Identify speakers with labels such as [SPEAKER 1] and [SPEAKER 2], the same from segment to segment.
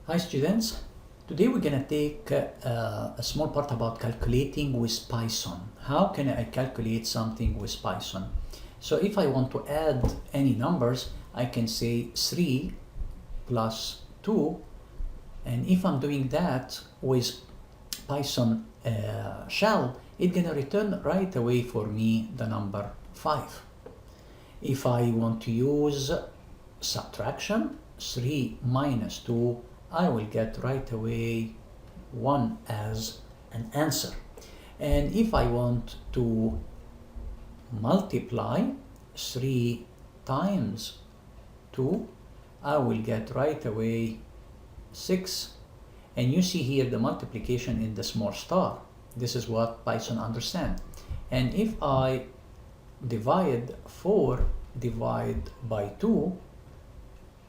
[SPEAKER 1] Hi students, today we're going to take a small part about calculating with Python. How can I calculate something with Python? So if I want to add any numbers, I can say 3 plus 2, and if I'm doing that with Python shell, it's going to return right away for me the number 5. If I want to use subtraction, 3 minus 2, I will get right away 1 as an answer. And if I want to multiply 3 times 2, I will get right away 6. And you see here the multiplication in the small star. This is what Python understands. And if I divide 4 divided by 2,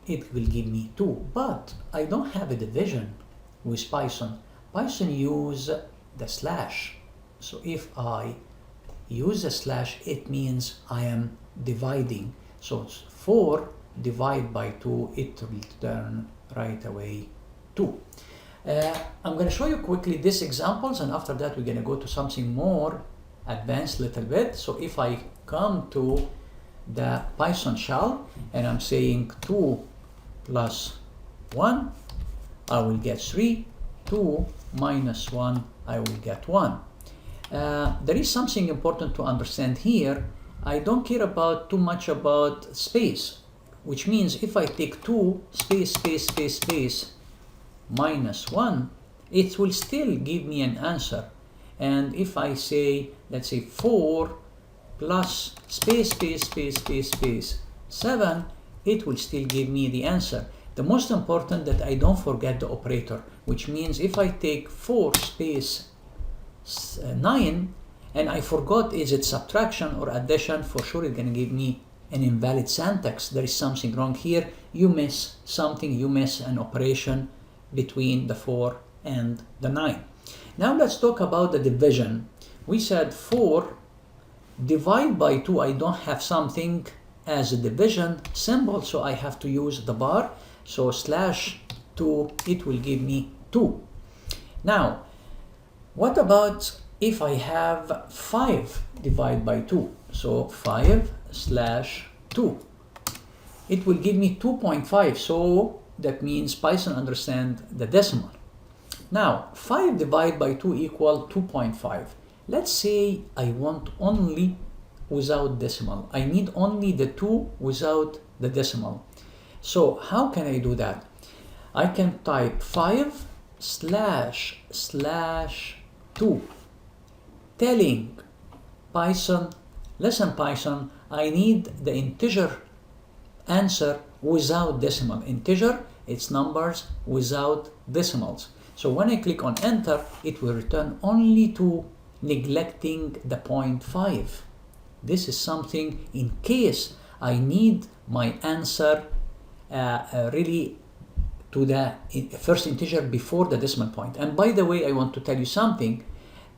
[SPEAKER 1] it will give me 2, but I don't have a division with Python. Python use the slash. So if I use the slash, it means I am dividing. So it's 4 divided by 2, it will return right away 2. I'm going to show you quickly these examples, and after that we're going to go to something more advanced little bit. So if I come to the Python shell and I'm saying 2 plus 1, I will get 3. 2 minus 1, I will get 1. There is something important to understand here. I don't care about too much about space, which means if I take 2 space minus 1, it will still give me an answer. And if I say, let's say 4 plus space 7, it will still give me the answer. The most important that I don't forget the operator, which means if I take 4 space 9 and I forgot is it subtraction or addition, for sure it's going to give me an invalid syntax. There is something wrong here. You miss something, you miss an operation between the 4 and the 9. Now let's talk about the division. We said 4 divided by 2, I don't have something as a division symbol, so I have to use the bar. So slash 2, it will give me 2. Now, what about if I have 5 divided by 2? So 5 slash 2. It will give me 2.5, so that means Python understands the decimal. Now, 5 divided by 2 equal 2.5. Let's say I want only without decimal. I need only the 2 without the decimal. So how can I do that? I can type 5 slash 2, telling Python, listen Python, I need the integer answer without decimal. Integer, it's numbers without decimals. So when I click on enter, it will return only 2, neglecting the 0.5. This is something in case I need my answer really to the first integer before the decimal point. And by the way, I want to tell you something.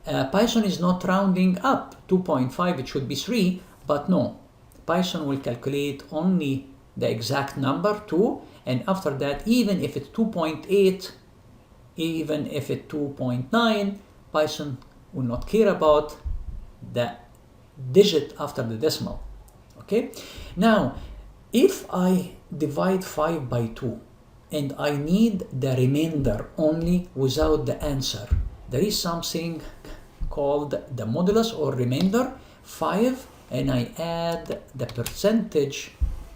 [SPEAKER 1] Python is not rounding up 2.5, it should be 3, but no. Python will calculate only the exact number 2, and after that, even if it's 2.8, even if it's 2.9, Python will not care about the digit after the decimal. Okay, now if I divide 5 by 2 and I need the remainder only without the answer, there is something called the modulus or remainder 5, and I add the percentage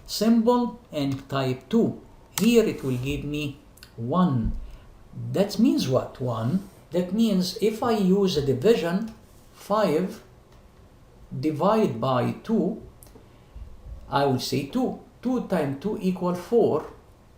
[SPEAKER 1] symbol and type 2. Here it will give me 1. That means what? 1. That means if I use a division, 5 divided by 2, I will say 2. 2 times 2 equal 4.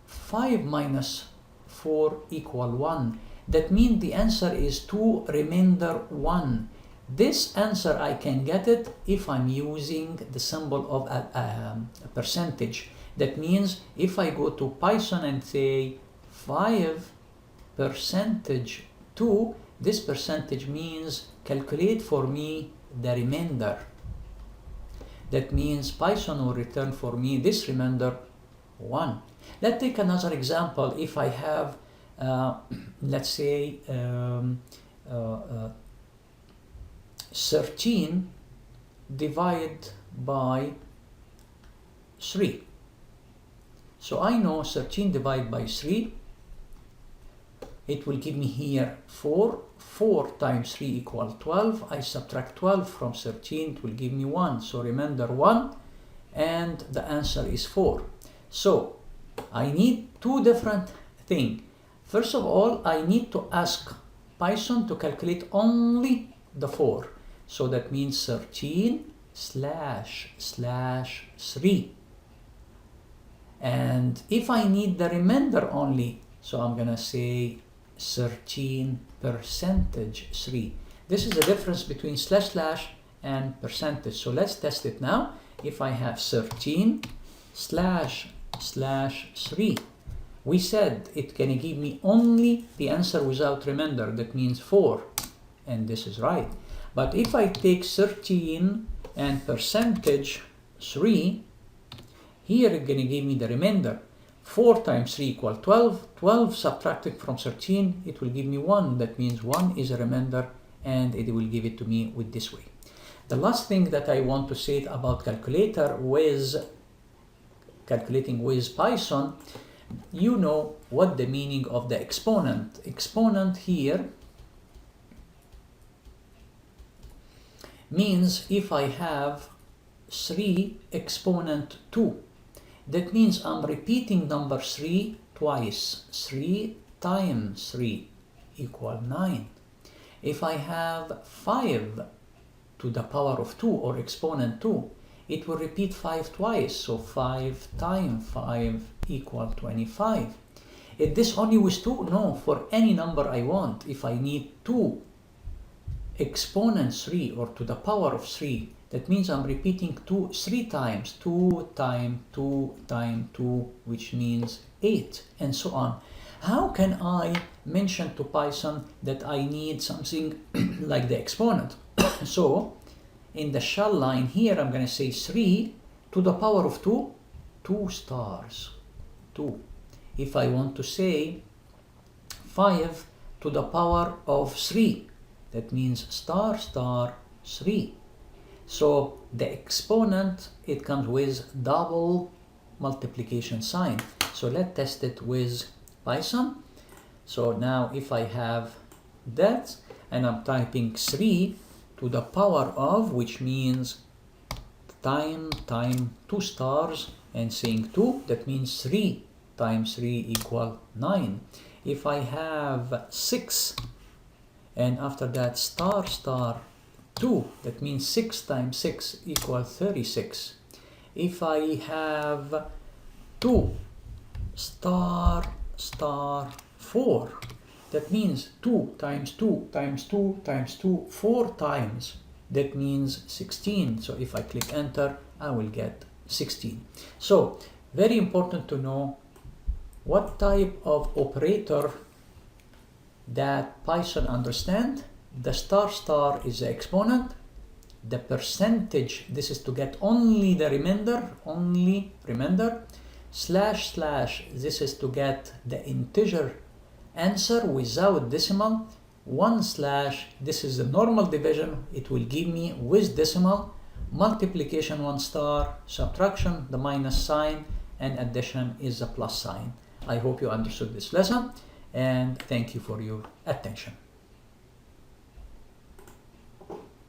[SPEAKER 1] 5 minus 4 equal 1. That means the answer is 2 remainder 1. This answer I can get it if I'm using the symbol of a percentage. That means if I go to Python and say 5 percentage 2, this percentage means calculate for me the remainder. That means Python will return for me this remainder 1. Let's take another example. If I have let's say 13 divided by 3. So I know 13 divided by 3, it will give me here 4. 4 times 3 equals 12. I subtract 12 from 13, it will give me 1. So remember 1, and the answer is 4. So I need two different things. First of all, I need to ask Python to calculate only the 4. So that means 13/3. And if I need the remainder only, so I'm gonna say 13%3. This is the difference between // and percentage. So let's test it now. If I have 13/3, we said it's gonna give me only the answer without remainder. That means 4, and this is right. But if I take 13 and percentage 3, here it's gonna give me the remainder. 4 times 3 equals 12. 12 subtracted from 13, it will give me 1. That means 1 is a remainder, and it will give it to me with this way. The last thing that I want to say about calculating with Python, you know what the meaning of the exponent. Exponent here means if I have 3 exponent 2, that means I'm repeating number 3 twice. 3 times 3 equals 9. If I have 5 to the power of 2 or exponent 2, it will repeat 5 twice. So 5 times 5 equals 25. Is this only with 2? No, for any number I want. If I need 2 exponent 3 or to the power of 3, that means I'm repeating 2 3 times. 2 times 2 times 2, which means 8, and so on. How can I mention to Python that I need something like the exponent? So in the shell line here, I'm going to say 3 to the power of 2, 2 stars, 2. If I want to say 5 to the power of 3, that means star, star, 3. So the exponent, it comes with double multiplication sign. So let's test it with Python. So now if I have that, and I'm typing 3 to the power of, which means time 2 stars, and saying 2, that means 3 times 3 equals 9. If I have 6, and after that star, star, 2, that means 6 times 6 equals 36. If I have 2 star, star, 4, that means 2 times 2 times 2 times 2, 4 times. That means 16. So if I click enter, I will get 16. So very important to know what type of operator that Python understand. The star, star is the exponent. The percentage, this is to get only the remainder, only remainder. Slash, slash, this is to get the integer answer without decimal. 1 slash, this is the normal division, it will give me with decimal. Multiplication 1 star, subtraction the minus sign, and addition is the plus sign. I hope you understood this lesson, and thank you for your attention.